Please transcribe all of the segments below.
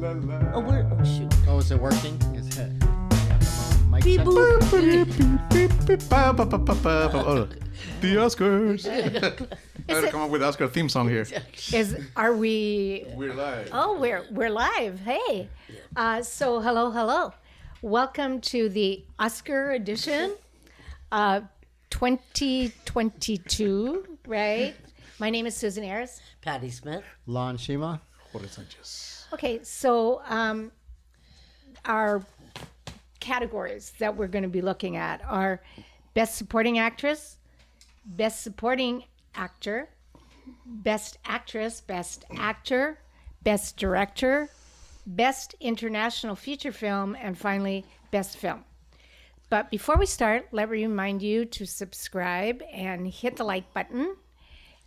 la, la. Oh, shoot. Oh, is it working? Is it? Mic Beep, check? boop. Oh, the Oscars. I had to it- come up with the Oscar theme song here. Are we? We're live. Oh, we're live. Hey, so hello. Welcome to the Oscar edition, 2022. Right. My name is Susan Ayers. Patty Smith. Lon Shima. Jorge Sanchez. Okay, so our categories that we're going to be looking at are Best Supporting Actress, Best Supporting Actor, Best Actress, Best Actor, Best Director, Best International Feature Film, and finally, Best Film. But before we start, let me remind you to subscribe and hit the like button.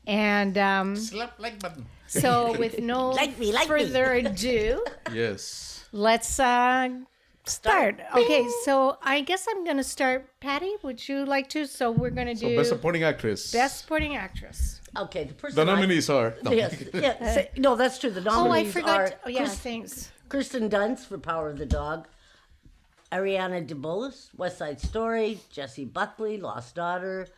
And Slap like button. so with no Like me. further ado, Yes. let's start. Okay, so I guess I'm going to start. Patty, would you like to? So we're going to So do best supporting actress. Best Supporting Actress. Okay, the person. The nominees are. No. Yes. No, that's true. The Oh, I nominees forgot. are Oh, yeah, thanks. Kirsten Dunst for Power of the Dog, Ariana DeBose, West Side Story, Jessie Buckley, Lost Daughter.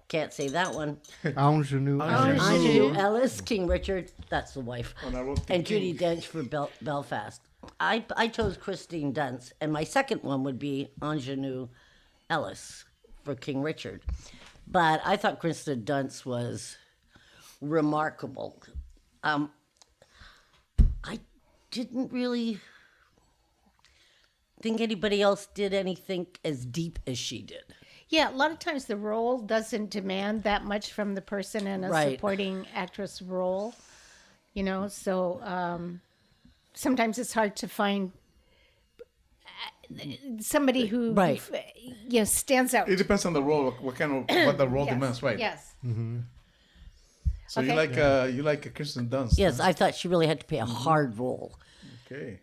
Can't say that one. Ingenue. Angelou Ellis, King Richard. That's the wife. And I wrote the And King. Judi Dench for Belfast. I chose Christine Dunst, and my second one would be Ingenue Ellis for King Richard. But I thought Kristen Dunst was remarkable. I didn't really think anybody else did anything as deep as she did. Yeah, a lot of times the role doesn't demand that much from the person in a Right. supporting actress role, so sometimes it's hard to find somebody who Right. stands out. It depends on the role. What the role Yes, demands, right? Yes. So Okay. you like Kirsten Dunst. Yes, I thought she really had to play a hard role Okay.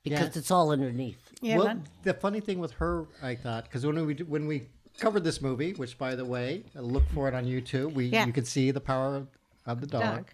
because it's all underneath. Yeah. Well, Lon? the funny thing with her, I thought, because when we covered this movie, which by the way, look for it on YouTube. Yeah. You can see the power of the dog.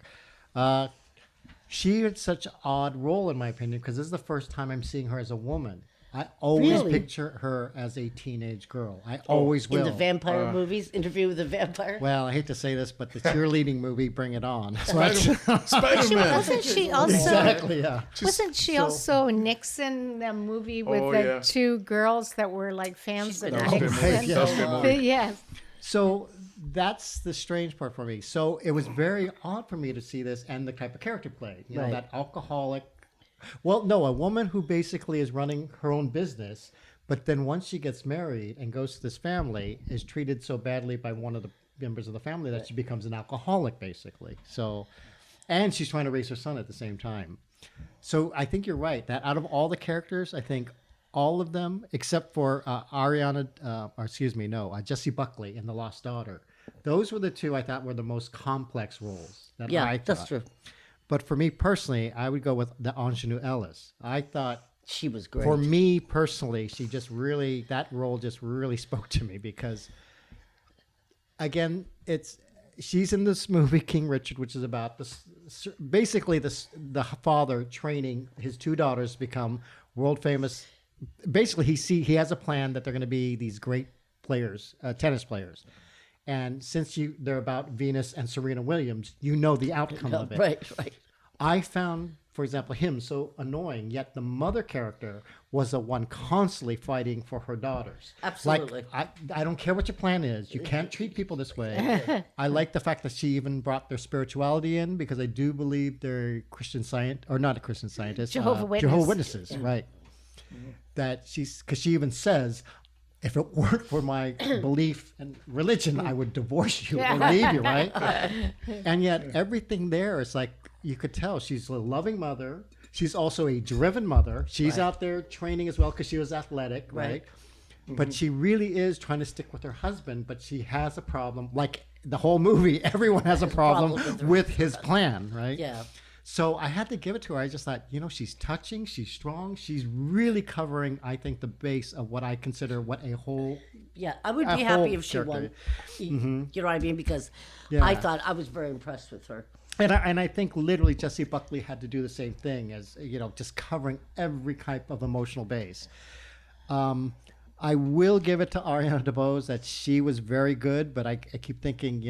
She had such an odd role, in my opinion, because this is the first time I'm seeing her as a woman. I always Really? picture her as a teenage girl. I always will. In the vampire movies, Interview with the Vampire. Well, I hate to say this, but the cheerleading movie, Bring It On. Spider-Man. Wasn't she also? Exactly, yeah. Wasn't she also Nixon, the movie with Oh, the yeah. two girls that were like fans of been That was a good Nixon? movie. That was a good movie. Yes. So that's the strange part for me. So it was very odd for me to see this and the type of character played. You know, Right. that alcoholic. Well, no, a woman who basically is running her own business, but then once she gets married and goes to this family, is treated so badly by one of the members of the family that she becomes an alcoholic, basically. So, and she's trying to raise her son at the same time. So I think you're right that out of all the characters, I think all of them, except for Jessie Buckley in The Lost Daughter, those were the two I thought were the most complex roles. That Yeah, I that's thought. true. But for me personally, I would go with the Ingenue Ellis. I thought, She was great. for me personally, that role just really spoke to me because, again, she's in this movie King Richard, which is about basically the father training his two daughters to become world famous. Basically, he has a plan that they're going to be these great players, tennis players. And since they're about Venus and Serena Williams, you know the outcome of it. Right. I found, for example, him so annoying, yet the mother character was the one constantly fighting for her daughters. Absolutely. Like, I don't care what your plan is. You can't treat people this way. I like the fact that she even brought their spirituality in because I do believe they're Christian scientist, or not a Christian scientist. Jehovah's Jehovah's Witness. Witnesses, right. That because she even says, if it weren't for my belief and religion, I would divorce you and leave you, right? And yet everything there is like, you could tell she's a loving mother. She's also a driven mother. She's out there training as well because she was athletic, right? But she really is trying to stick with her husband, but she has a problem. Like the whole movie, everyone has a problem with his plan, right? Yeah. So I had to give it to her. I just thought, she's touching, she's strong, she's really covering, I think, the base of what I consider what a whole. Yeah, I would A be whole happy if she character. won. You know what I mean? Because Yeah. I thought I was very impressed with her. And I think literally Jessie Buckley had to do the same thing as, just covering every type of emotional base. I will give it to Ariana DeBose that she was very good, but I keep thinking,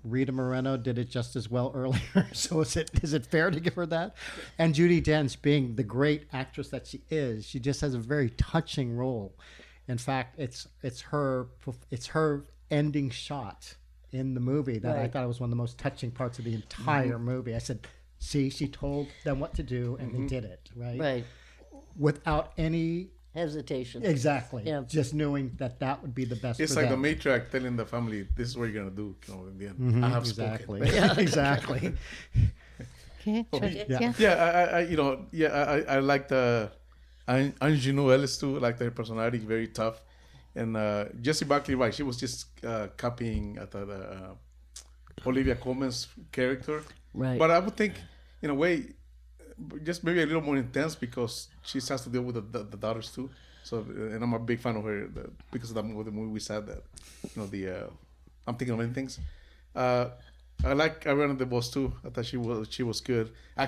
Rita Moreno did it just as well earlier. So is it fair to give her that? And Judi Dench, being the great actress that she is, she just has a very touching role. In fact, it's her ending shot in the movie that I thought was one of the most touching parts of the entire movie. I said, see, she told them what to do and they did it, right? Right. Without any hesitation. Exactly. Yeah. Just knowing that would be the best. It's for like them. the matriarch telling the family, "This is what you're gonna do." In the end, I have Exactly. spoken. Yeah, exactly. Okay. I like the Ingenue Ellis too. I like their personality, very tough. And Jessie Buckley, right? She was just copying the Olivia Colman's character, Right. But I would think, in a way, just maybe a little more intense because she has to deal with the daughters too. So, and I'm a big fan of her because of the movie we said that, I'm thinking of many things. I like Ariana DeBose too. I thought she was good. I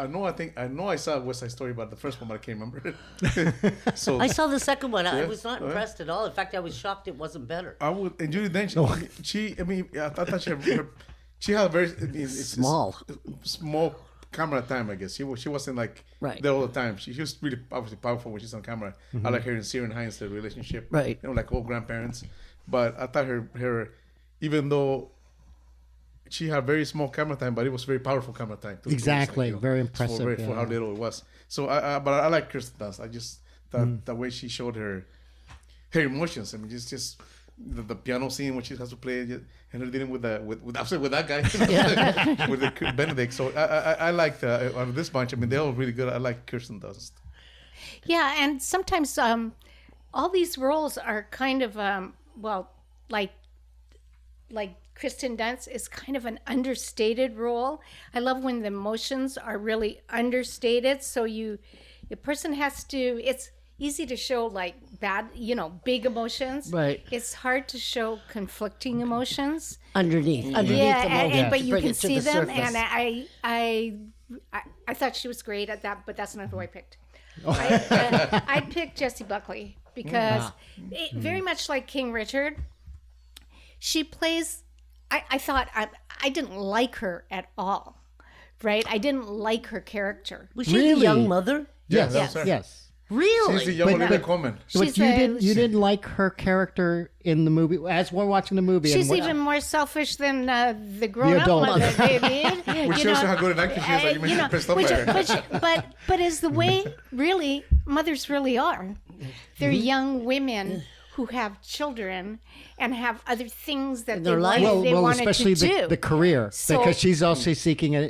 know I saw West Side Story, but the first one I can't remember it. So I saw the second one. I Yes? was not Oh, yeah? impressed at all. In fact, I was shocked it wasn't better. I would, and Judi Dench, I thought she had a very Small. small camera time. I guess she wasn't like Right. there all the time. She was really obviously powerful when she's on camera. I like her and Ciarán Hinds, the relationship, Right. like old grandparents. But I thought her even though she had very small camera time, but it was very powerful camera time too. Exactly. Very impressive, For how yeah. little it was. So but I like Kirsten Dunst. I just thought the way she showed her emotions. I mean, just the piano scene when she has to play, and her dealing with that guy, with the Benedict. So I liked out of this bunch. I mean, they're all really good. I like Kirsten Dunst. Yeah, and sometimes all these roles are kind of like Kristen Dunst is kind of an understated role. I love when the emotions are really understated. So the person has to. It's easy to show like bad, big emotions. Right. It's hard to show conflicting emotions. Underneath the and but to you bring can it to see the them, surface. and I thought she was great at that, but that's not who I picked. I picked Jessie Buckley because very much like King Richard, she plays. I thought I didn't like her at all, right? I didn't like her character. Was she the Really? young mother? Yes. that's her. Yes. Really? She's the young Olivia Colman. But you didn't like her character in the movie as we're watching the movie. She's and even more selfish than the grown-up adult mother. Which shows you how good an actress she is. Like you mentioned Christopher. but is the way really mothers really are. They're young women who have children and have other things that they their life. wanted especially to do. the career, So- because she's also seeking a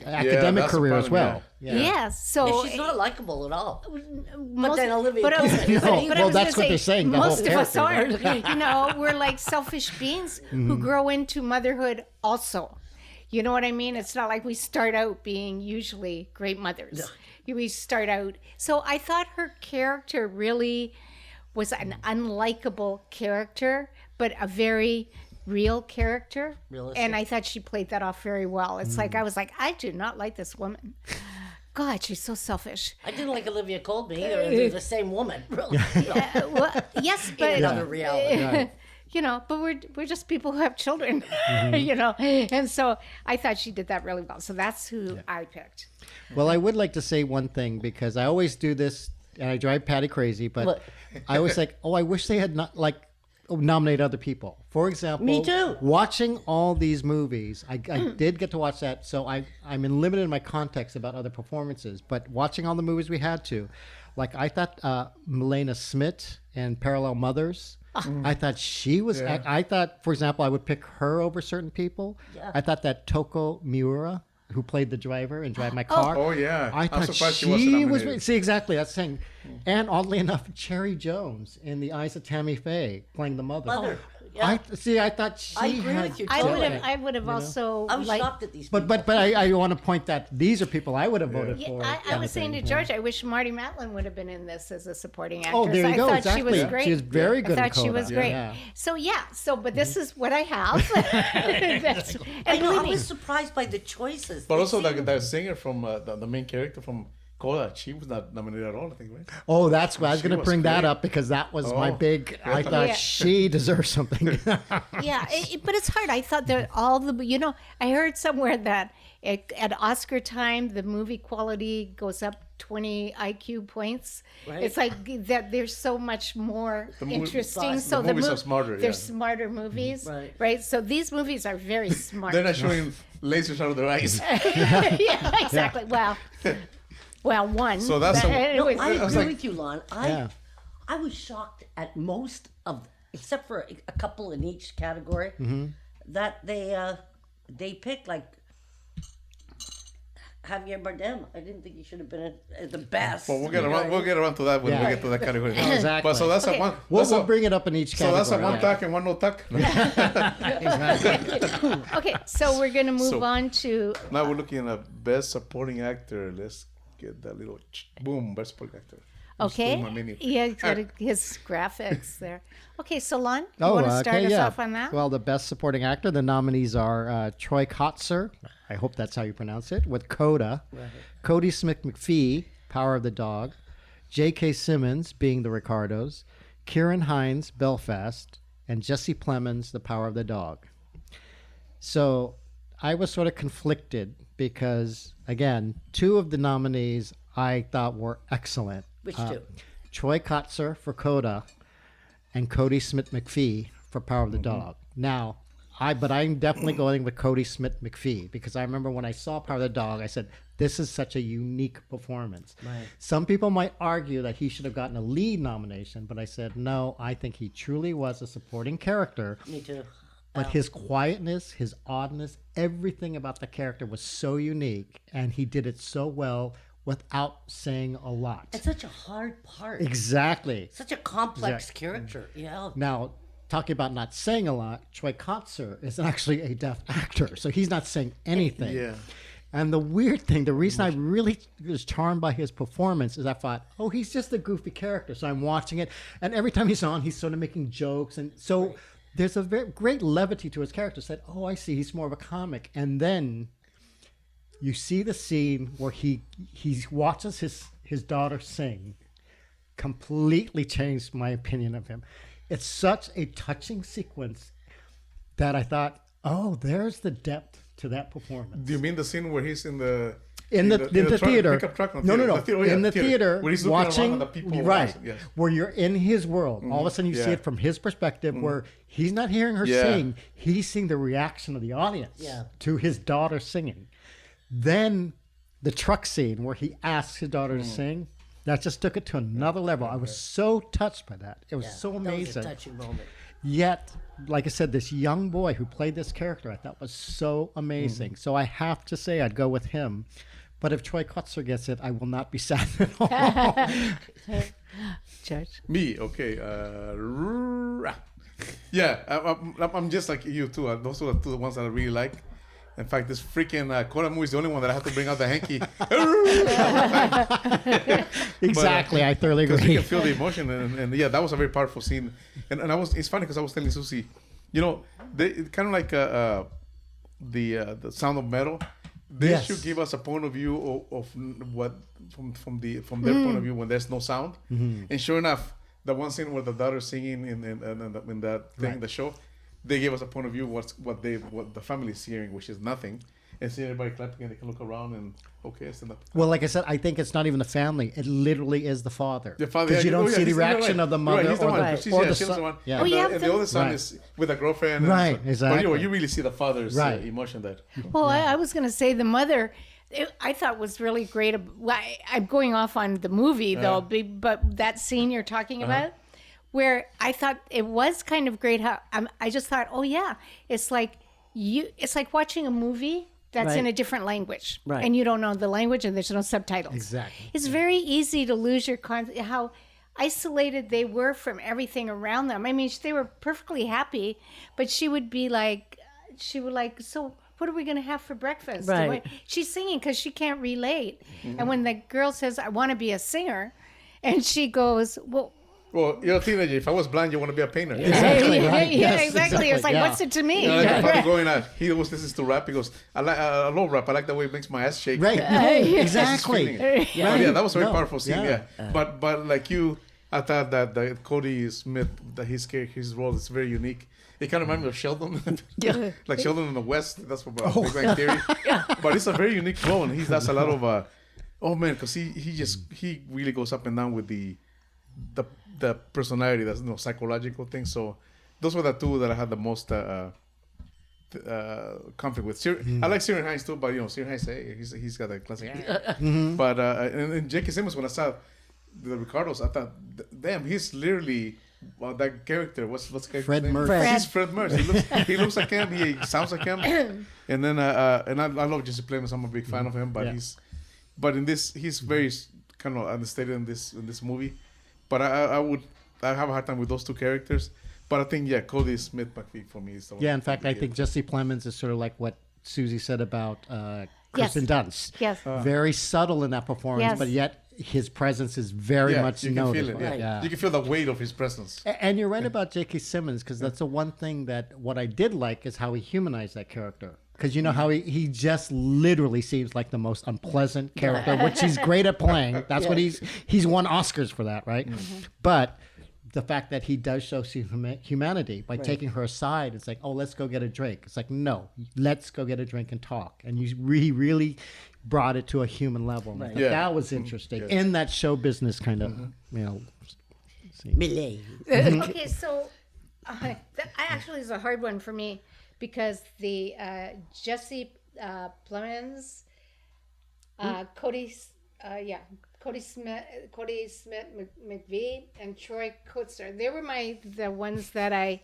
academic that's the career as problem, well. Yes, so She's not likable at all. most, then Olivia but I was Colman. gonna say- No, but I well, was that's gonna what they're say, saying, the whole Most of us character, aren't. We're like selfish beings who grow into motherhood also. You know what I mean? It's not like we start out being usually great mothers. We start out. So I thought her character really was an unlikable character, but a very real character. Realistic. And I thought she played that off very well. It's like, I was like, I do not like this woman. God, she's so selfish. I didn't like Olivia Colman either. They're the same woman, really. Well, yes, In but another reality. but we're just people who have children, and so I thought she did that really well. So that's who I picked. Well, I would like to say one thing, because I always do this and I drive Patty crazy, but What? I always like, I wish they had not nominate other people. For example, Me too. Watching all these movies, I did get to watch that, so I'm limited in my context about other performances. But watching all the movies we had to, like I thought Milena Smith in Parallel Mothers. I thought she was. Yeah. I thought, for example, I would pick her over certain people. Yeah. I thought that Toko Miura, who played the driver in Drive My Car. Oh, yeah. I I'm thought surprised she wasn't she was. nominated. See, exactly. That's the thing. And oddly enough, Cherry Jones in The Eyes of Tammy Faye playing the mother. Mother. Yeah. I thought she I agree had. with you, I totally. would have also I was liked. shocked at these people. But I want to point that these are people I would have voted Yeah, for. I kind was of saying to thing, George, I wish Marty Matlin would have been in this as a supporting actress. Oh, there you I go. thought Exactly. she was great. She was very good I in thought she Coda. was great. Yeah. So but this is what I have. That's, I and know, believe I me, was surprised by the choices. But They also seemed- the singer from the main character from Coda, she was not nominated at all, I think, right? Oh, that's why I was She going to was bring that great. up because that was my Oh. big. I thought Yeah. she deserves something. yeah, but it's hard. I thought that all the, I heard somewhere that at Oscar time, the movie quality goes up 20 IQ points. Right. It's like that. There's so much more The interesting. the So movies are smarter, They're yeah. smarter movies, Right. right? So these movies are very smart. They're not showing lasers out of their eyes. yeah, exactly. Well, one. So that's but a- anyways, I agree was like- with you, Lon. Yeah. I was shocked at most of, except for a couple in each category, that they picked like Javier Bardem. I didn't think he should have been the best. Well, we'll get around to that when Yeah. we get to that category. Exactly. But so that's Okay. a one. We'll that's a- bring it up in each so category. that's a one yeah. tuck and one no tuck. okay, so we're gonna move So- on to Now we're looking at best supporting actor. Let's get that little boom, best supporting actor. I'm just doing my menu. Yeah, he's got his graphics there. Okay, so Lon, you Oh, want to start okay, us yeah. off on that? Well, the best supporting actor, the nominees are Troy Kotzer, I hope that's how you pronounce it, with Coda, Cody Smith McPhee, Power of the Dog, J.K. Simmons, being the Ricardos, Kieran Hines, Belfast, and Jesse Plemons, The Power of the Dog. So I was sort of conflicted because, again, two of the nominees I thought were excellent. Which two? Troy Kotzer for Coda and Cody Smith McPhee for Power of the Dog. Now, I'm definitely going with Cody Smith McPhee because I remember when I saw Power of the Dog, I said, this is such a unique performance. Right. Some people might argue that he should have gotten a lead nomination, but I said, no, I think he truly was a supporting character. Me too. But his quietness, his oddness, everything about the character was so unique, and he did it so well without saying a lot. It's such a hard part. Exactly. Such a complex Exact- character. Yeah. Now, talking about not saying a lot, Troy Kotzer is actually a deaf actor, so he's not saying anything. Yeah. And the weird thing, the reason I really was charmed by his performance is I thought, oh, he's just a goofy character. So I'm watching it, and every time he's on, he's sort of making jokes. And so there's a very great levity to his character. Said, oh, I see, he's more of a comic. And then you see the scene where he watches his daughter sing. Completely changed my opinion of him. It's such a touching sequence that I thought, oh, there's the depth to that performance. Do you mean the scene where he's in the The truck, theater. pickup truck? No. The theater, oh, yeah, In the theater, where he's looking around watching, at the people right, yes. where you're in his world. All of a sudden, you see Yeah. it from his perspective, where he's not hearing her Yeah. sing; he's seeing the reaction of the audience Yeah. to his daughter singing. Then the truck scene where he asks his daughter to sing. That just took it to another level. I was so touched by that. It was Yeah. so That was a amazing. touching moment. Yet, like I said, this young boy who played this character, I thought was so amazing. So I have to say I'd go with him. But if Troy Kotzer gets it, I will not be sad at all. Judge. Me, okay. Yeah, I'm just like you too. Those are the two ones that I really like. In fact, this freaking Coda movie is the only one that I have to bring out the hanky. Exactly, I thoroughly Because agree. you can feel the emotion, and yeah, that was a very powerful scene. And it's funny because I was telling Susie, they kind of like the Sound of Metal. They Yes. should give us a point of view of what from their point of view when there's no sound. And sure enough, the one scene where the daughter's singing in that thing, the show, they gave us a point of view what the family is hearing, which is nothing. And see everybody clapping, and they can look around and stand up. Well, like I said, I think it's not even the family. It literally is the father. The father, Because you don't see the he's reaction right. of the mother Right, he's the or one. the, She's or the the son. son. One. Yeah. Oh, yeah, And the other son Right. is with a girlfriend. Right, But exactly. you really see the father's Right. emotion there. Well, I was going to say the mother, I thought was really great. I'm going off on the movie though, but that scene you're talking about, where I thought it was kind of great. How I just thought, oh yeah, it's like watching a movie that's in Right. a different language, Right. and you don't know the language, and there's no subtitles. Exactly. It's very easy to lose your how isolated they were from everything around them. I mean, they were perfectly happy, but she would so what are we going to have for breakfast? Right. She's singing because she can't relate. And when the girl says, I want to be a singer, and she goes, well, you're a teenager. If I was blind, you want to be a painter. Exactly, right? yeah, Yes, exactly. It's like, yeah. what's it to me? You know, like my father going out, he always listens to rap. He goes, I love rap. I like the way it makes my ass shake. Right. That's his Exactly. feeling. But yeah, that was a very No, powerful scene. yeah. Yeah. But like you, I thought that Cody Smith, that his role is very unique. It kind of reminds me of Sheldon. Yeah. Like Sheldon in the West. That's what Big Bang Theory. But it's a very unique role, and he does a lot of. Oh man, because he really goes up and down with the personality. That's psychological thing. So those were the two that I had the most conflict with. I like Ciarán Hinds too, but Ciarán Hinds, he's got a classic. But and J.K. Simmons, when I saw the Ricardos, I thought, damn, he's literally that character. What's the character's Fred name? Murphy. He's Fred Murphy. He looks like him. He sounds like him. And then and I love Jesse Plemons. I'm a big fan of him, but in this he's very kind of understated in this movie. But I have a hard time with those two characters. But I think Cody Smith McPhee for me is the one. Yeah, in fact, I think Jesse Plemons is sort of like what Susie said about Kristen Dunst. Yes. Very subtle in that performance, Yes. but yet his presence is very much you can noticed. feel it. Right. You can feel the weight of his presence. And you're right about J.K. Simmons, because that's the one thing that what I did like is how he humanized that character. Because you know how he just literally seems like the most unpleasant character, which he's great at playing. That's what he's won Oscars for that, right? But the fact that he does show humanity by taking her aside, it's like, oh, let's go get a drink. It's like, no, let's go get a drink and talk. And you really brought it to a human level. And I thought that was interesting in that show business kind of, scene. Millet. Okay, so that actually is a hard one for me because the Jesse Plemons, Cody Smith McVie, and Troy Kotsur. They were the ones that I,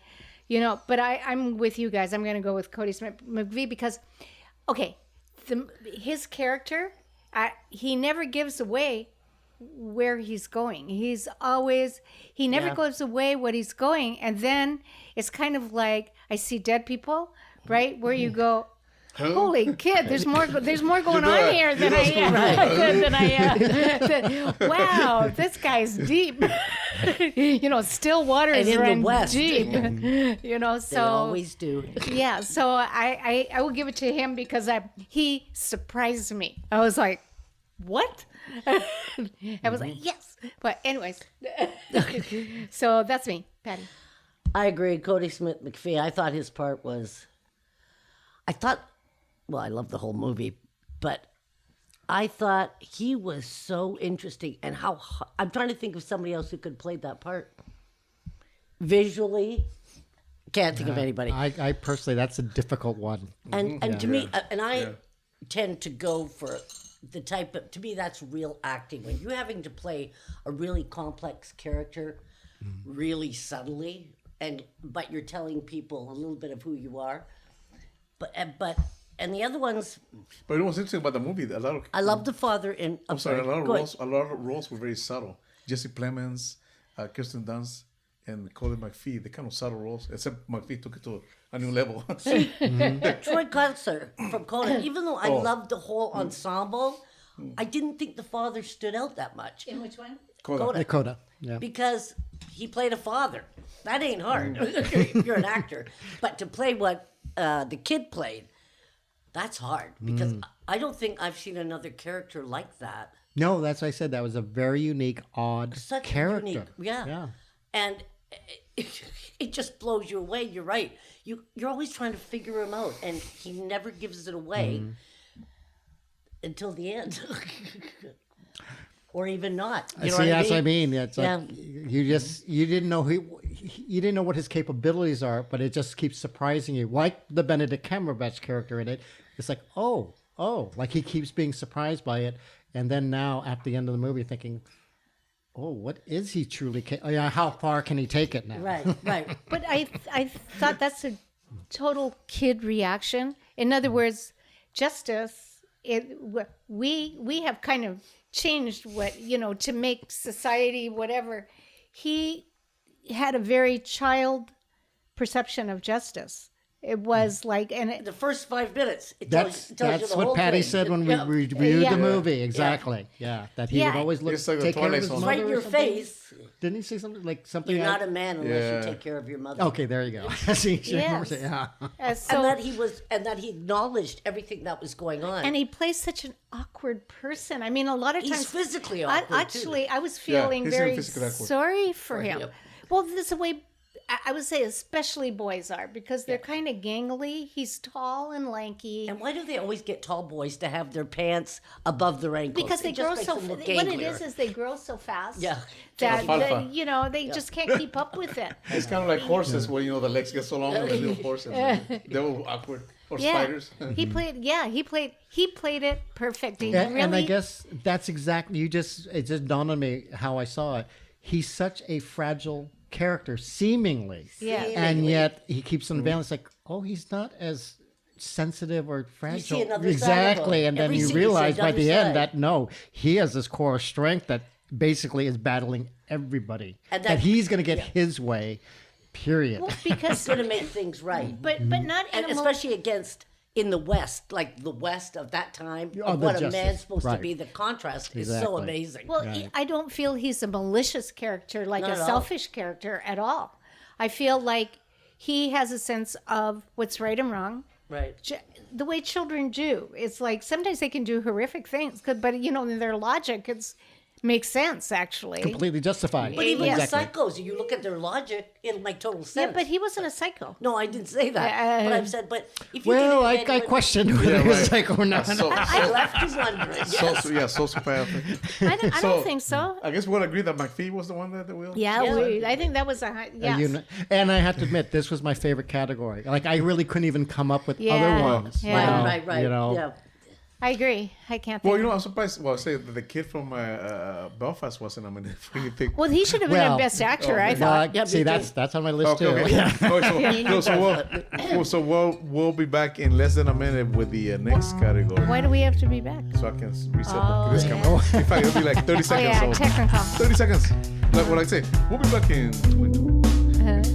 but I'm with you guys. I'm going to go with Cody Smith McVie because, okay, his character, he never gives away where he's going. He never gives away what he's going. And then it's kind of like I see dead people, right? Where you go, holy kid, there's more going on here than wow, this guy's deep. Still waters And in run the West. deep. So They always do. yeah, so I will give it to him because he surprised me. I was like, what? I was like, yes. But anyways, so that's me, Patty. I agree. Cody Smith McPhee. I thought his part was. I love the whole movie, but I thought he was so interesting. And I'm trying to think of somebody else who could play that part. Visually, can't think of anybody. I personally, that's a difficult one. And to me, and I tend to go for the type of, to me, that's real acting. When you're having to play a really complex character really subtly, but you're telling people a little bit of who you are. And the other ones, But it was interesting about the movie. I love the father in. A lot of roles were very subtle. Jesse Plemons, Kirsten Dunst, and Cody McPhee. They kind of subtle roles, except McPhee took it to a new level. Troy Kotsur from Coda. Even though I loved the whole ensemble, I didn't think the father stood out that much. In which one? Coda. Dakota, yeah. Because he played a father. That ain't hard if you're an actor. But to play what the kid played, that's hard. Because I don't think I've seen another character like that. No, that's what I said. That was a very unique, odd Such character. unique, yeah. And it just blows you away. You're right. You're always trying to figure him out, and he never gives it away until the end, or even not. You know That's what what I mean. It's like Yeah. you didn't know you didn't know what his capabilities are, but it just keeps surprising you. Like the Benedict Cumberbatch character in it, it's like like he keeps being surprised by it, and then now at the end of the movie, thinking, oh, what is he truly? How far can he take it now? Right. But I thought that's a total kid reaction. In other words, Justice we have kind of changed what to make society whatever. He had a very child perception of justice. It was like, The first 5 minutes. It That's tells you that's the what whole Patty thing. said when we Yeah. reviewed Yeah. the movie. Exactly. Yeah. That he would Yeah. always look It's like the take care of Twilight his Zone. mother. Right in or your something. face. Didn't he say something like something? You're not I- a man unless Yeah. you take care of your mother. Okay, there you go. See, Yes. yeah. so, And that he acknowledged everything that was going on. and he plays such an awkward person. I mean, a lot of He's times physically awkward, actually, I was Yeah, feeling he's very physically awkward. sorry for him. him. Well, this is the way I would say, especially boys are, because they're kind of gangly. He's tall and lanky. And why do they always get tall boys to have their pants above their ankles? Because they It just grow makes so. them look What it ganglier. is they grow so fast. Yeah. That Alfalfa. they just can't keep up with it. It's kind of like horses, where the legs get so long, the little horses, they were awkward. Or Yeah, spiders. he played. Yeah, he played it perfect. He And, really. and I guess that's exactly it just dawned on me how I saw it. He's such a fragile character, seemingly. Yeah. And yet he keeps unveiling. It's like, oh, he's not as sensitive or fragile. another side of Exactly. him. And then Every you scene you realize see by another the end side. that no, he has this core strength that basically is battling everybody. And that that- he's going to get his way. Period. Well, because, It's going to make things right. but not And animal. especially against in the West, like the West of that time, Oh, of the what a justice, man's supposed to right. be. The contrast is so Exactly. amazing. Well, I don't feel he's a malicious character, like Not a at all. selfish character at all. I feel like he has a sense of what's right and wrong. right. The way children do. It's like sometimes they can do horrific things, but in their logic, makes sense actually. Completely justified. But even Exactly. the psychos, you look at their logic, it'll make total sense. Yeah, but he wasn't a psycho. No, I didn't say that. But I've said, but if you Well, can I evaluate- question whether Yeah, he's right. psycho or not. So, I left you wondering. Yes. sociopathic. I don't think so. I guess we'll agree that McPhee was the one that will. Yeah, Yeah. I think that was yes. And I have to admit, this was my favorite category. Like, I really couldn't even come up with Yeah. other ones. Yeah. you know, Right. You know, Yeah. I agree. I can't think. Well, I'm surprised. Well, say that the kid from Belfast wasn't nominated for anything. Well, he should have been Well, a best actor, I Well, thought. Yeah, see, me that's on my list Okay, too. okay. Yeah. Oh, so we'll be back in less than a minute with the next category. Why do we have to be back? So I can reset Oh, this yeah. camera. In fact, it'll be like 30 Oh seconds. yeah, so technical. 30 seconds. Like what I say. We'll be back in 22.